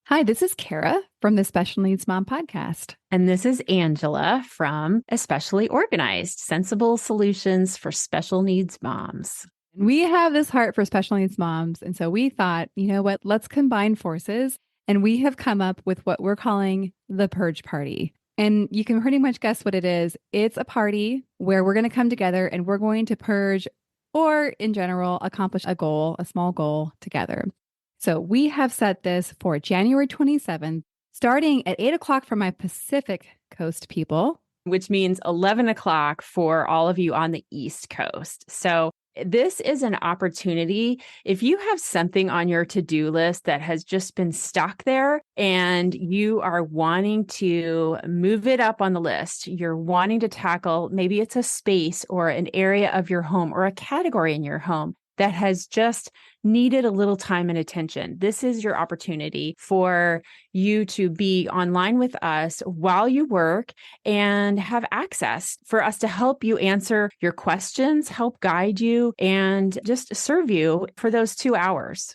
Hi, this is Kara from the Special Needs Mom podcast. And this is Angela from Especially Organized, Sensible Solutions for Special Needs Moms. We have this heart for special needs moms. And so we thought, you know what, let's combine forces. And we have come up with what we're calling the Purge Party. And you can pretty much guess what it is. It's a party where we're going to come together and we're going to purge, or in general, accomplish a goal, a small goal together. So we have set this for January 27th, starting at 8 o'clock for my Pacific Coast people, which means 11 o'clock for all of you on the East Coast. So this is an opportunity. If you have something on your to-do list that has just been stuck there and you are wanting to move it up on the list, you're wanting to tackle, maybe it's a space or an area of your home or a category in your home that has just needed a little time and attention. This is your opportunity for you to be online with us while you work and have access for us to help you answer your questions, help guide you, and just serve you for those 2 hours.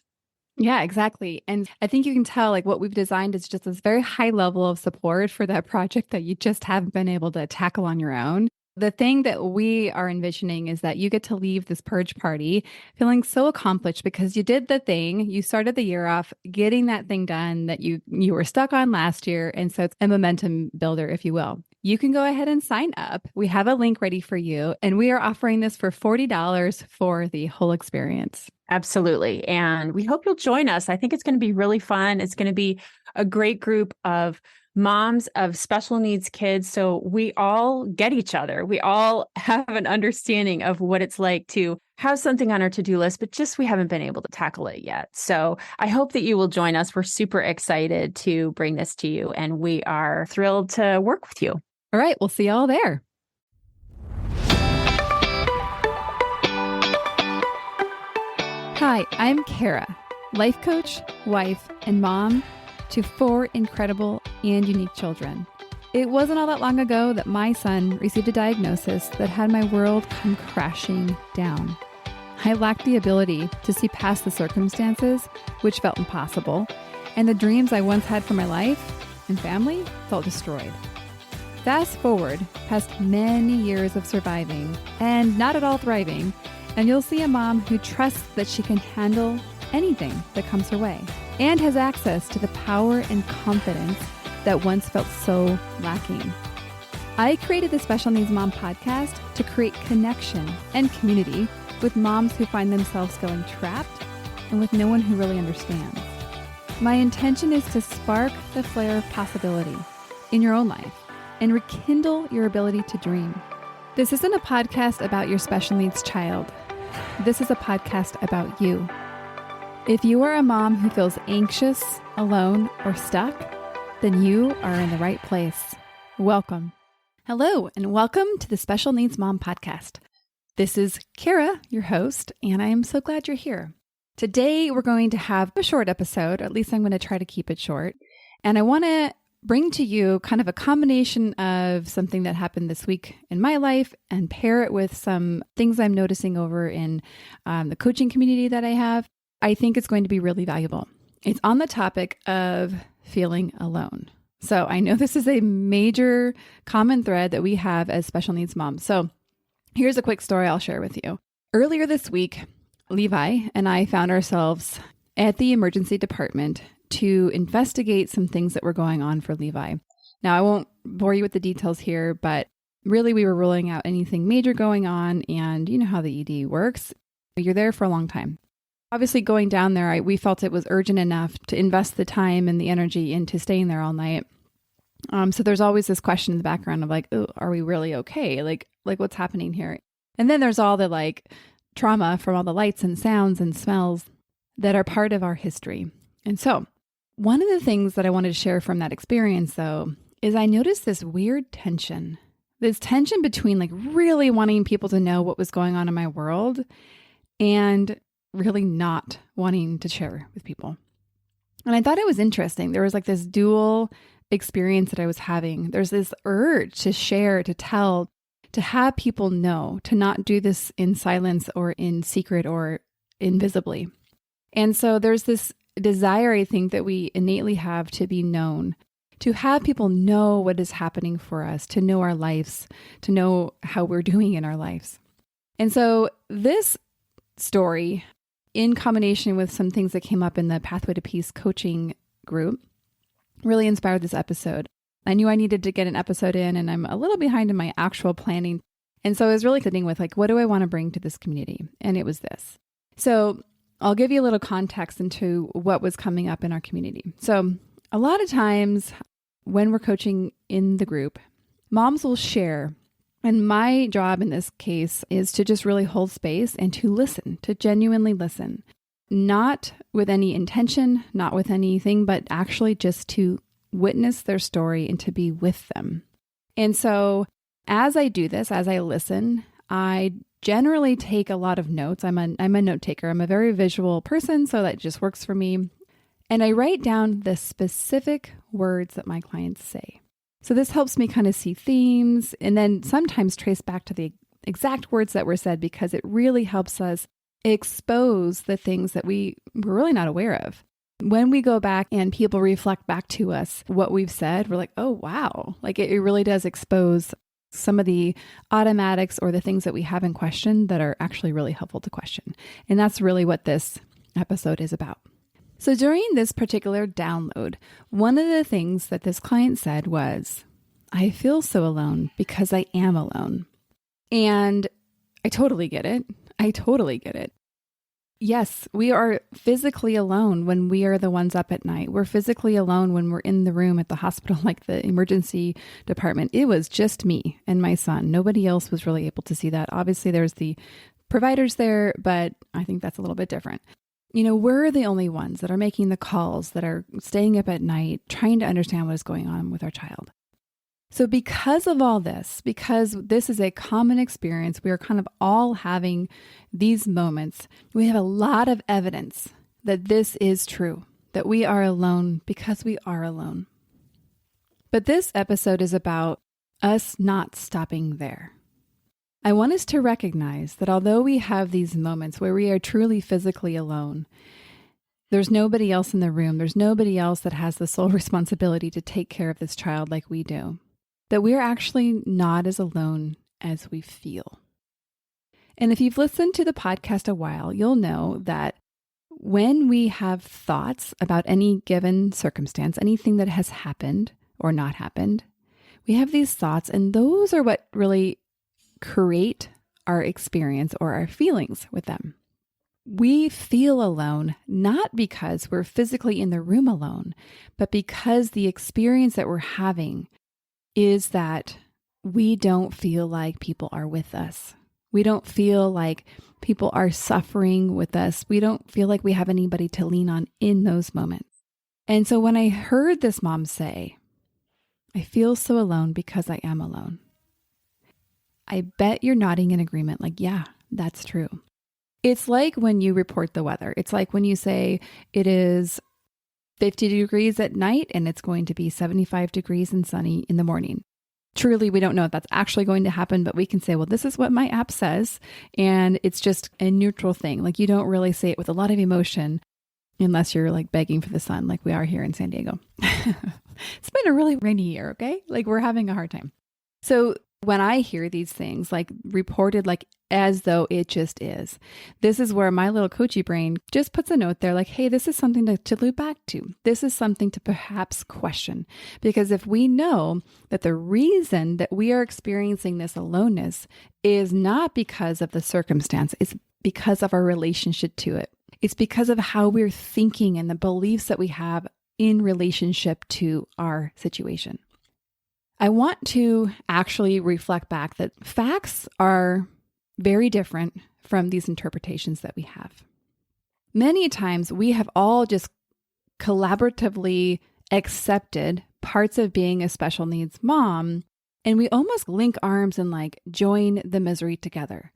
Yeah, exactly. And I think you can tell like what we've designed is just this very high level of support for that project that you just haven't been able to tackle on your own. The thing that we are envisioning is that you get to leave this purge party feeling so accomplished because you did the thing. You started the year off getting that thing done that you were stuck on last year. And so it's a momentum builder, if you will. You can go ahead and sign up. We have a link ready for you, and we are offering this for $40 for the whole experience. Absolutely. And we hope you'll join us. I think it's going to be really fun. It's going to be a great group of moms of special needs kids. So we all get each other. We all have an understanding of what it's like to have something on our to-do list, but just we haven't been able to tackle it yet. So I hope that you will join us. We're super excited to bring this to you, and we are thrilled to work with you. All right. We'll see you all there. Hi, I'm Kara, life coach, wife, and mom to 4 incredible and unique children. It wasn't all that long ago that my son received a diagnosis that had my world come crashing down. I lacked the ability to see past the circumstances, which felt impossible, and the dreams I once had for my life and family felt destroyed. Fast forward past many years of surviving and not at all thriving, and you'll see a mom who trusts that she can handle anything that comes her way and has access to the power and confidence that once felt so lacking. I created the Special Needs Mom podcast to create connection and community with moms who find themselves feeling trapped and with no one who really understands. My intention is to spark the flare of possibility in your own life and rekindle your ability to dream. This isn't a podcast about your special needs child. This is a podcast about you. If you are a mom who feels anxious, alone, or stuck, then you are in the right place. Welcome. Hello, and welcome to the Special Needs Mom podcast. This is Kara, your host, and I am so glad you're here. Today, we're going to have a short episode, or at least I'm going to try to keep it short. And I want to bring to you kind of a combination of something that happened this week in my life and pair it with some things I'm noticing over in the coaching community that I have. I think it's going to be really valuable. It's on the topic of feeling alone. So I know this is a major common thread that we have as special needs moms. So here's a quick story I'll share with you. Earlier this week, Levi and I found ourselves at the emergency department to investigate some things that were going on for Levi. Now, I won't bore you with the details here, but really we were ruling out anything major going on, and you know how the ED works. You're there for a long time. Obviously, going down there, we felt it was urgent enough to invest the time and the energy into staying there all night. So there's always this question in the background of like, oh, are we really okay? Like what's happening here? And then there's all the trauma from all the lights and sounds and smells that are part of our history. And so one of the things that I wanted to share from that experience, though, is I noticed this weird tension. This tension between really wanting people to know what was going on in my world and really not wanting to share with people. And I thought it was interesting. There was this dual experience that I was having. There's this urge to share, to tell, to have people know, to not do this in silence or in secret or invisibly. And so there's this desire, I think, that we innately have to be known, to have people know what is happening for us, to know our lives, to know how we're doing in our lives. And so this story, in combination with some things that came up in the Pathway to Peace coaching group, really inspired this episode. I knew I needed to get an episode in, and I'm a little behind in my actual planning. And so I was really sitting with what do I want to bring to this community? And it was this. So I'll give you a little context into what was coming up in our community. So a lot of times when we're coaching in the group, moms will share. And my job in this case is to just really hold space and to listen, to genuinely listen, not with any intention, not with anything, but actually just to witness their story and to be with them. And so as I do this, as I listen, I generally take a lot of notes. I'm a note taker. I'm a very visual person, so that just works for me. And I write down the specific words that my clients say. So this helps me kind of see themes and then sometimes trace back to the exact words that were said, because it really helps us expose the things that we were really not aware of. When we go back and people reflect back to us what we've said, we're like, oh, wow. It really does expose some of the automatics or the things that we haven't questioned that are actually really helpful to question. And that's really what this episode is about. So during this particular download, one of the things that this client said was, I feel so alone because I am alone. And I totally get it. I totally get it. Yes, we are physically alone when we are the ones up at night. We're physically alone when we're in the room at the hospital, like the emergency department. It was just me and my son. Nobody else was really able to see that. Obviously, there's the providers there, but I think that's a little bit different. We're the only ones that are making the calls, that are staying up at night, trying to understand what is going on with our child. So because of all this, because this is a common experience, we are kind of all having these moments. We have a lot of evidence that this is true, that we are alone because we are alone. But this episode is about us not stopping there. I want us to recognize that although we have these moments where we are truly physically alone, there's nobody else in the room. There's nobody else that has the sole responsibility to take care of this child like we do. That we're actually not as alone as we feel. And if you've listened to the podcast a while, you'll know that when we have thoughts about any given circumstance, anything that has happened or not happened, we have these thoughts, and those are what really create our experience or our feelings with them. We feel alone, not because we're physically in the room alone, but because the experience that we're having is that we don't feel like people are with us. We don't feel like people are suffering with us. We don't feel like we have anybody to lean on in those moments. And so when I heard this mom say, I feel so alone because I am alone, I bet you're nodding in agreement, yeah, that's true. It's like when you report the weather. It's like when you say it is 50 degrees at night and it's going to be 75 degrees and sunny in the morning. Truly, we don't know if that's actually going to happen, but we can say, well, this is what my app says. And it's just a neutral thing. You don't really say it with a lot of emotion unless you're begging for the sun, like we are here in San Diego. It's been a really rainy year, okay? We're having a hard time. So when I hear these things reported as though it just is, this is where my little coachy brain just puts a note there hey, this is something to loop back to. This is something to perhaps question. Because if we know that the reason that we are experiencing this aloneness is not because of the circumstance, it's because of our relationship to it. It's because of how we're thinking and the beliefs that we have in relationship to our situation. I want to actually reflect back that facts are very different from these interpretations that we have. Many times we have all just collaboratively accepted parts of being a special needs mom, and we almost link arms and join the misery together.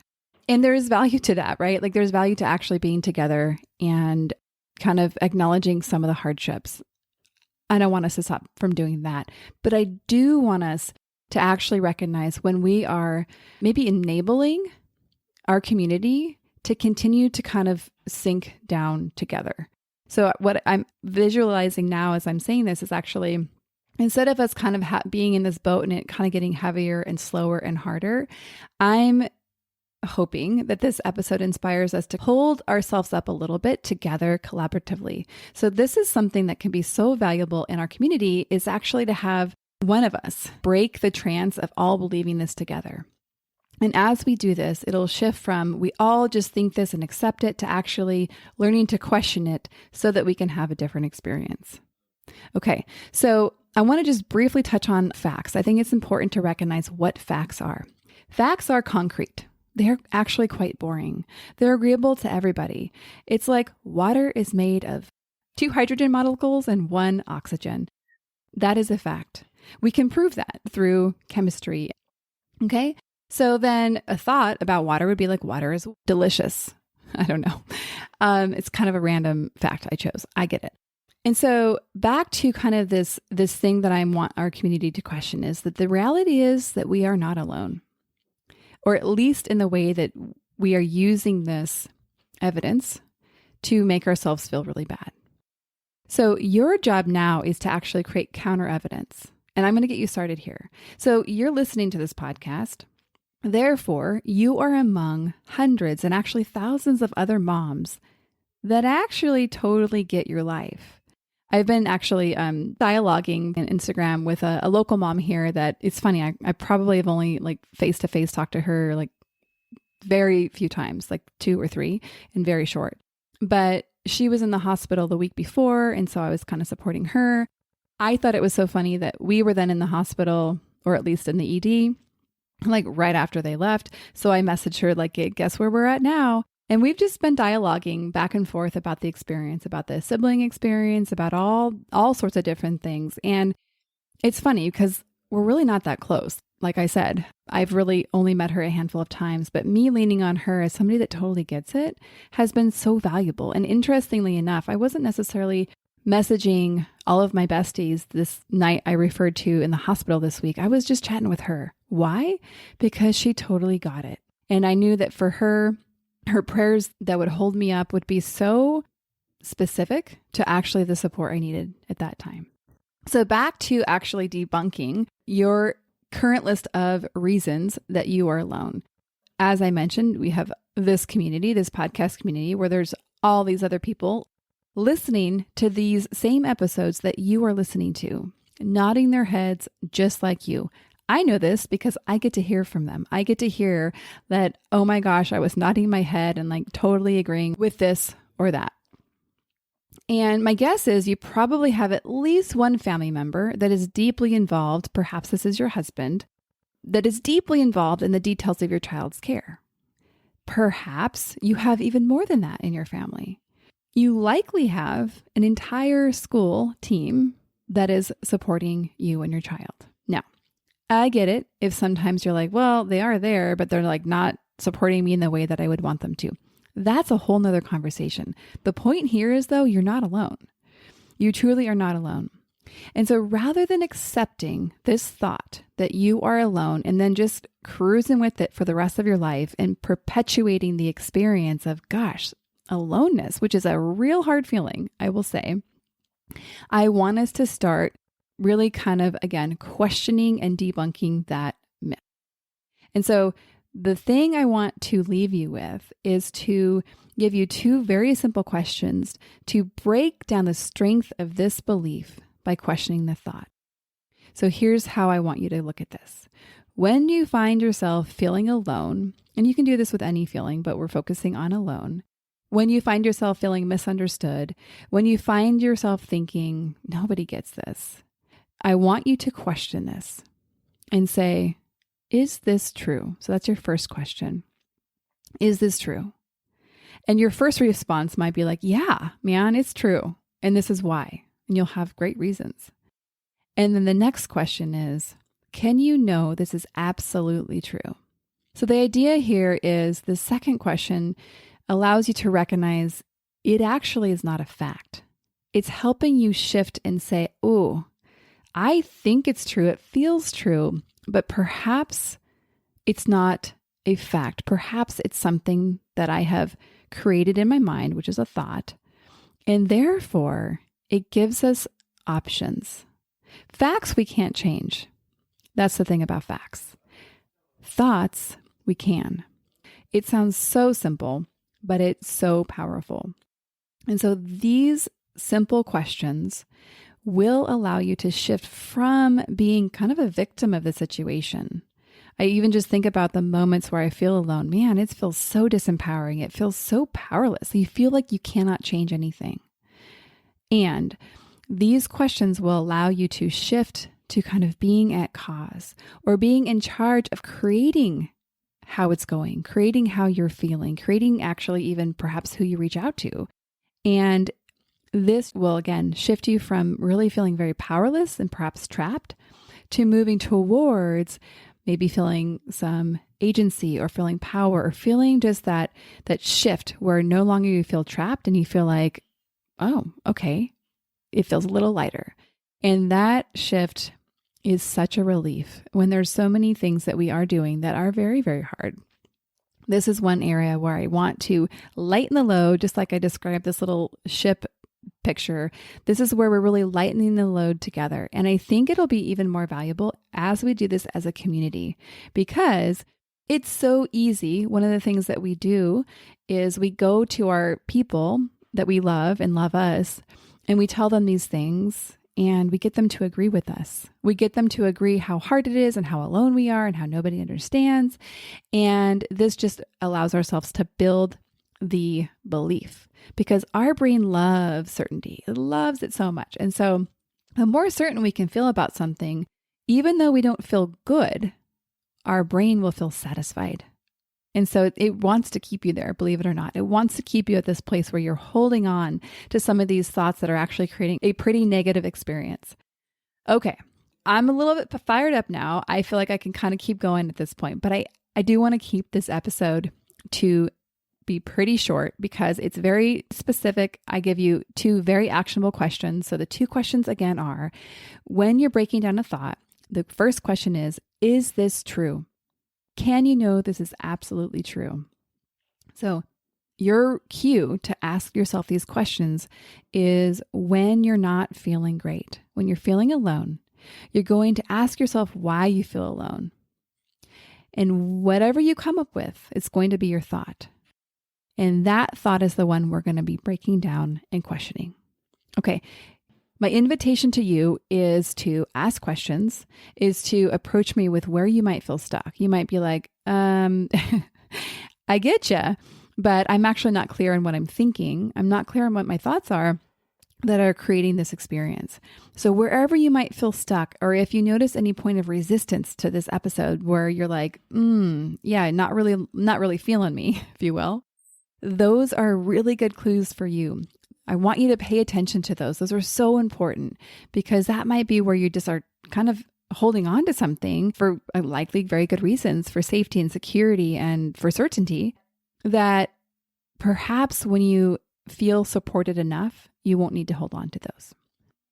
And there's value to that, right? There's value to actually being together and kind of acknowledging some of the hardships. I don't want us to stop from doing that, but I do want us to actually recognize when we are maybe enabling our community to continue to kind of sink down together. So what I'm visualizing now as I'm saying this is actually, instead of us kind of being in this boat and it kind of getting heavier and slower and harder, I'm hoping that this episode inspires us to hold ourselves up a little bit together collaboratively. So this is something that can be so valuable in our community, is actually to have one of us break the trance of all believing this together. And as we do this, it'll shift from we all just think this and accept it to actually learning to question it so that we can have a different experience. Okay, so I want to just briefly touch on facts. I think it's important to recognize what facts are. Facts are concrete. They're actually quite boring. They're agreeable to everybody. It's like water is made of 2 hydrogen molecules and 1 oxygen. That is a fact. We can prove that through chemistry. Okay? So then a thought about water would be like, water is delicious. I don't know. It's kind of a random fact I chose. I get it. And so back to kind of this thing that I want our community to question is that the reality is that we are not alone. Or at least in the way that we are using this evidence to make ourselves feel really bad. So your job now is to actually create counter evidence. And I'm going to get you started here. So you're listening to this podcast. Therefore, you are among hundreds and actually thousands of other moms that actually totally get your life. I've been actually dialoguing on Instagram with a local mom here that it's funny. I probably have only like face-to-face talked to her like very few times, like 2 or 3 and very short. But she was in the hospital the week before. And so I was kind of supporting her. I thought it was so funny that we were then in the hospital, or at least in the ED, like right after they left. So I messaged her like, guess where we're at now? And we've just been dialoguing back and forth about the experience, about the sibling experience, about all sorts of different things. And it's funny because we're really not that close. Like I said, I've really only met her a handful of times, but me leaning on her as somebody that totally gets it has been so valuable. And interestingly enough, I wasn't necessarily messaging all of my besties this night I referred to in the hospital this week. I was just chatting with her. Why? Because she totally got it. And I knew that for her prayers that would hold me up would be so specific to actually the support I needed at that time. So back to actually debunking your current list of reasons that you are alone. As I mentioned, we have this community, this podcast community, where there's all these other people listening to these same episodes that you are listening to, nodding their heads just like you. I know this because I get to hear from them. I get to hear that, oh my gosh, I was nodding my head and like totally agreeing with this or that. And my guess is you probably have at least one family member that is deeply involved, perhaps this is your husband, that is deeply involved in the details of your child's care. Perhaps you have even more than that in your family. You likely have an entire school team that is supporting you and your child. Now, I get it if sometimes you're like, well, they are there, but they're like not supporting me in the way that I would want them to. That's a whole nother conversation. The point here is though, you're not alone. You truly are not alone. And so rather than accepting this thought that you are alone and then just cruising with it for the rest of your life and perpetuating the experience of, gosh, aloneness, which is a real hard feeling, I will say, I want us to start really kind of, again, questioning and debunking that myth. And so the thing I want to leave you with is to give you 2 very simple questions to break down the strength of this belief by questioning the thought. So here's how I want you to look at this. When you find yourself feeling alone, and you can do this with any feeling, but we're focusing on alone. When you find yourself feeling misunderstood, when you find yourself thinking, nobody gets this, I want you to question this and say, is this true? So that's your first question. Is this true? And your first response might be like, yeah, man, it's true. And this is why. And you'll have great reasons. And then the next question is, can you know this is absolutely true? So the idea here is the second question allows you to recognize it actually is not a fact. It's helping you shift and say, oh, I think it's true. It feels true, but perhaps it's not a fact. Perhaps it's something that I have created in my mind, which is a thought. And therefore, it gives us options. Facts we can't change. That's the thing about facts. Thoughts we can. It sounds so simple, but it's so powerful. And so these simple questions will allow you to shift from being kind of a victim of the situation. I even just think about the moments where I feel alone. Man, it feels so disempowering. It feels so powerless. You feel like you cannot change anything. And these questions will allow you to shift to kind of being at cause or being in charge of creating how it's going, creating how you're feeling, creating actually even perhaps who you reach out to. And this will, again, shift you from really feeling very powerless and perhaps trapped to moving towards maybe feeling some agency or feeling power or feeling just that shift where no longer you feel trapped and you feel like, oh, okay, it feels a little lighter. And that shift is such a relief when there's so many things that we are doing that are very, very hard. This is one area where I want to lighten the load, just like I described this little ship picture. This is where we're really lightening the load together. And I think it'll be even more valuable as we do this as a community because it's so easy. One of the things that we do is we go to our people that we love and love us, and we tell them these things and we get them to agree with us. We get them to agree how hard it is and how alone we are and how nobody understands. And this just allows ourselves to build the belief because our brain loves certainty. It loves it so much. And so the more certain we can feel about something, even though we don't feel good, our brain will feel satisfied. And so it wants to keep you there, believe it or not. It wants to keep you at this place where you're holding on to some of these thoughts that are actually creating a pretty negative experience. Okay, I'm a little bit fired up now. I feel like I can kind of keep going at this point, but I do want to keep this episode to be pretty short because it's very specific. I give you 2 very actionable questions. So the 2 questions again are, when you're breaking down a thought, the first question is this true? Can you know this is absolutely true? So your cue to ask yourself these questions is when you're not feeling great, when you're feeling alone, you're going to ask yourself why you feel alone. And whatever you come up with, it's going to be your thought. And that thought is the one we're going to be breaking down and questioning. Okay. My invitation to you is to ask questions, is to approach me with where you might feel stuck. You might be like, I get you, but I'm actually not clear on what I'm thinking. I'm not clear on what my thoughts are that are creating this experience. So wherever you might feel stuck, or if you notice any point of resistance to this episode where you're like, yeah, not really feeling me, if you will, those are really good clues for you. I want you to pay attention to those. Those are so important because that might be where you just are kind of holding on to something for likely very good reasons, for safety and security and for certainty, that perhaps when you feel supported enough, you won't need to hold on to those.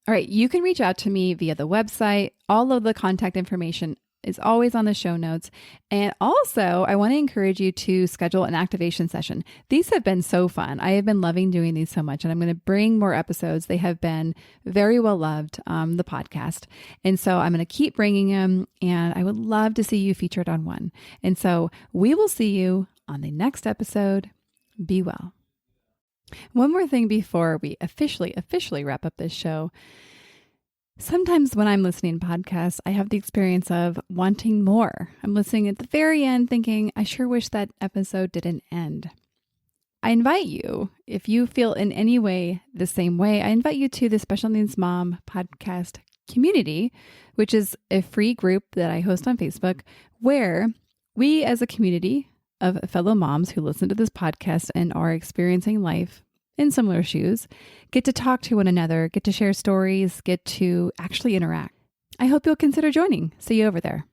All right, you can reach out to me via the website. All of the contact information is always on the show notes. And also, I want to encourage you to schedule an activation session. These have been so fun. I have been loving doing these so much, and I'm going to bring more episodes. They have been very well loved, the podcast. And so I'm going to keep bringing them, and I would love to see you featured on one. And so we will see you on the next episode. Be well. One more thing before we officially wrap up this show. Sometimes when I'm listening to podcasts, I have the experience of wanting more. I'm listening at the very end thinking, I sure wish that episode didn't end. I invite you, if you feel in any way the same way, I invite you to the Special Needs Mom podcast community, which is a free group that I host on Facebook, where we as a community of fellow moms who listen to this podcast and are experiencing life in similar shoes, get to talk to one another, get to share stories, get to actually interact. I hope you'll consider joining. See you over there.